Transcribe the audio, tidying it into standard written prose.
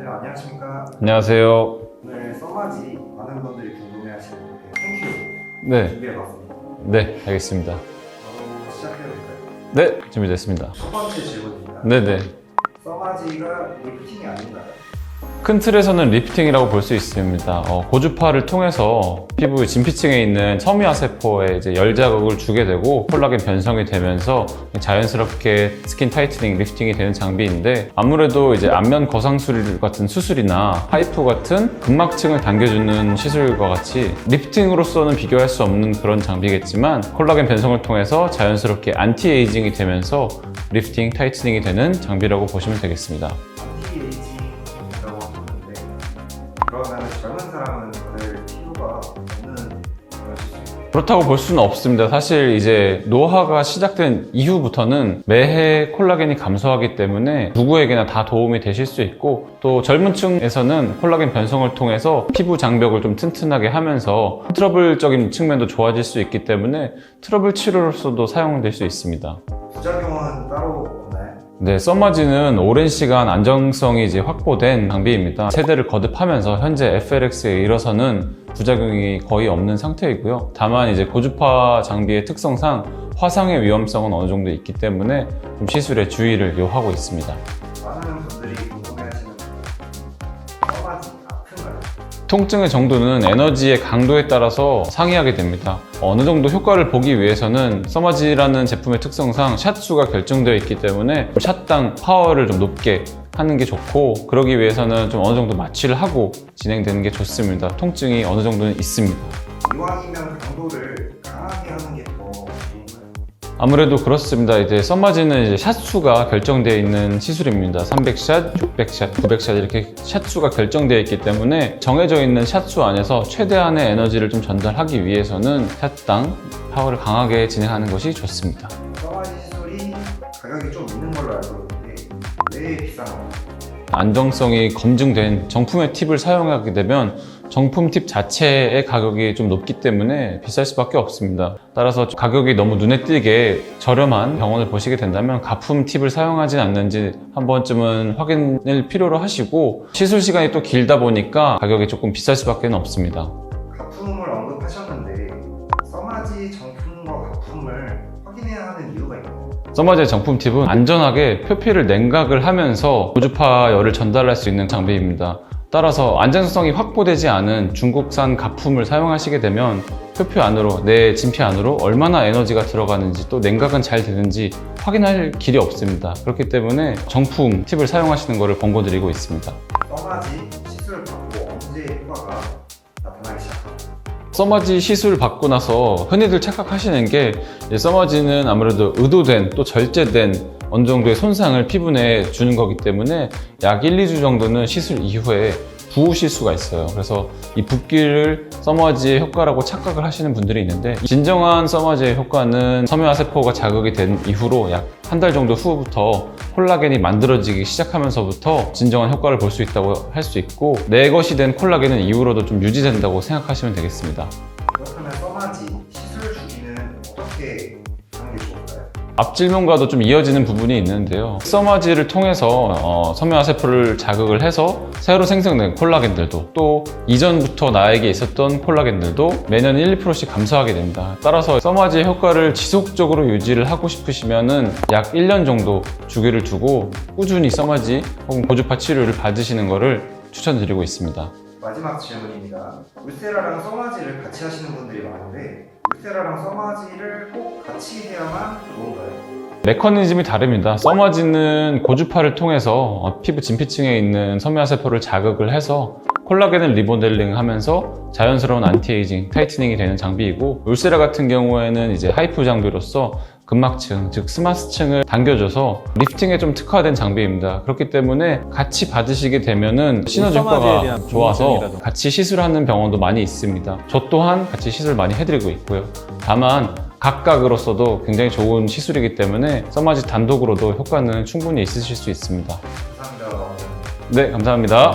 네, 안녕하십니까. 안녕하세요. 오늘 써마지 많은 분들이 궁금해하시는 땡큐 네, 준비해봤습니다. 네, 알겠습니다. 바로 시작해도 될까요? 네, 준비됐습니다. 첫 번째 질문입니다. 네네. 써마지가 리프팅이 아닌가요? 큰 틀에서는 리프팅이라고 볼 수 있습니다. 고주파를 통해서 피부 진피층에 있는 섬유화세포에 이제 열 자극을 주게 되고 콜라겐 변성이 되면서 자연스럽게 스킨 타이트닝, 리프팅이 되는 장비인데, 아무래도 이제 안면 거상술 같은 수술이나 하이프 같은 근막층을 당겨주는 시술과 같이 리프팅으로서는 비교할 수 없는 그런 장비겠지만, 콜라겐 변성을 통해서 자연스럽게 안티에이징이 되면서 리프팅, 타이트닝이 되는 장비라고 보시면 되겠습니다. 안티에이징이라고 하셨는데, 그러면 젊은 사람은 다들 피부가 없는 그런 시술이에요? 그렇다고 볼 수는 없습니다. 사실 이제 노화가 시작된 이후부터는 매해 콜라겐이 감소하기 때문에 누구에게나 다 도움이 되실 수 있고, 또 젊은 층에서는 콜라겐 변성을 통해서 피부 장벽을 좀 튼튼하게 하면서 트러블적인 측면도 좋아질 수 있기 때문에 트러블 치료로서도 사용될 수 있습니다. 부작용은 따로 없나요? 네, 써마지는 오랜 시간 안정성이 이제 확보된 장비입니다. 세대를 거듭하면서 현재 FLX에 이르러서는 부작용이 거의 없는 상태이고요. 다만 이제 고주파 장비의 특성상 화상의 위험성은 어느 정도 있기 때문에 좀 시술에 주의를 요하고 있습니다. 많은 분들이 궁금해하시는 써마지 아픈가요? 통증의 정도는 에너지의 강도에 따라서 상이하게 됩니다. 어느 정도 효과를 보기 위해서는 써마지라는 제품의 특성상 샷수가 결정되어 있기 때문에 샷당 파워를 좀 높게 하는 게 좋고, 그러기 위해서는 좀 어느 정도 마취를 하고 진행되는 게 좋습니다. 통증이 어느 정도는 있습니다. 이왕이면 강도를 강하게 하는 게 더 좋은가요? 아무래도 그렇습니다. 이제 써마지는 이제 샷수가 결정되어 있는 시술입니다. 300샷, 600샷, 900샷 이렇게 샷수가 결정되어 있기 때문에 정해져 있는 샷수 안에서 최대한의 에너지를 좀 전달하기 위해서는 샷당 파워를 강하게 진행하는 것이 좋습니다. 써마지 시술이 가격이 좀 있는 걸로 알고 있는데 왜 비싼 건가요? 안정성이 검증된 정품의 팁을 사용하게 되면 정품 팁 자체의 가격이 좀 높기 때문에 비쌀 수밖에 없습니다. 따라서 가격이 너무 눈에 띄게 저렴한 병원을 보시게 된다면 가품 팁을 사용하진 않는지 한 번쯤은 확인을 필요로 하시고, 시술 시간이 또 길다 보니까 가격이 조금 비쌀 수밖에 없습니다. 가품을 언급하셨는데 써마지 정품과 가품을 확인해야 하는 이유가 있나요? 써마지의 정품 팁은 안전하게 표피를 냉각을 하면서 고주파 열을 전달할 수 있는 장비입니다. 따라서 안전성이 확보되지 않은 중국산 가품을 사용하시게 되면 표피 안으로, 내 진피 안으로 얼마나 에너지가 들어가는지 또 냉각은 잘 되는지 확인할 길이 없습니다. 그렇기 때문에 정품 팁을 사용하시는 것을 권고드리고 있습니다. 써마지 시술 받고 언제 효과가 나타나기 시작합니다. 써마지 시술 받고 나서 흔히들 착각하시는 게, 써마지는 아무래도 의도된 또 절제된 어느 정도의 손상을 피부 내에 주는 거기 때문에 약 1, 2주 정도는 시술 이후에 부으실 수가 있어요. 그래서 이 붓기를 써마지의 효과라고 착각을 하시는 분들이 있는데, 진정한 써마지의 효과는 섬유화세포가 자극이 된 이후로 약 한 달 정도 후부터 콜라겐이 만들어지기 시작하면서부터 진정한 효과를 볼 수 있다고 할 수 있고, 내 것이 된 콜라겐은 이후로도 좀 유지된다고 생각하시면 되겠습니다. 그렇다면 써마지 시술 주기는 어떻게 하는 게 좋을까요? 앞 질문과도 좀 이어지는 부분이 있는데요. 써마지를 통해서 섬유화세포를 자극을 해서 새로 생성된 콜라겐들도, 또 이전부터 나에게 있었던 콜라겐들도 매년 1, 2%씩 감소하게 됩니다. 따라서 써마지의 효과를 지속적으로 유지를 하고 싶으시면은 약 1년 정도 주기를 두고 꾸준히 써마지 혹은 고주파 치료를 받으시는 것을 추천드리고 있습니다. 마지막 질문입니다. 울세라랑 써마지를 같이 하시는 분들이 많은데 울세라랑 써마지를 꼭 같이 해야만 좋은가요? 메커니즘이 다릅니다. 써마지는 고주파를 통해서 피부 진피층에 있는 섬유화세포를 자극을 해서 콜라겐을 리모델링 하면서 자연스러운 안티에이징, 타이트닝이 되는 장비이고, 울세라 같은 경우에는 이제 하이프 장비로서 근막층, 즉 스마스층을 당겨줘서 리프팅에 좀 특화된 장비입니다. 그렇기 때문에 같이 받으시게 되면은 시너지 효과가 좋아서 같이 시술하는 병원도 많이 있습니다. 저 또한 같이 시술 많이 해드리고 있고요. 다만 각각으로서도 굉장히 좋은 시술이기 때문에 써마지 단독으로도 효과는 충분히 있으실 수 있습니다. 감사합니다. 네, 감사합니다.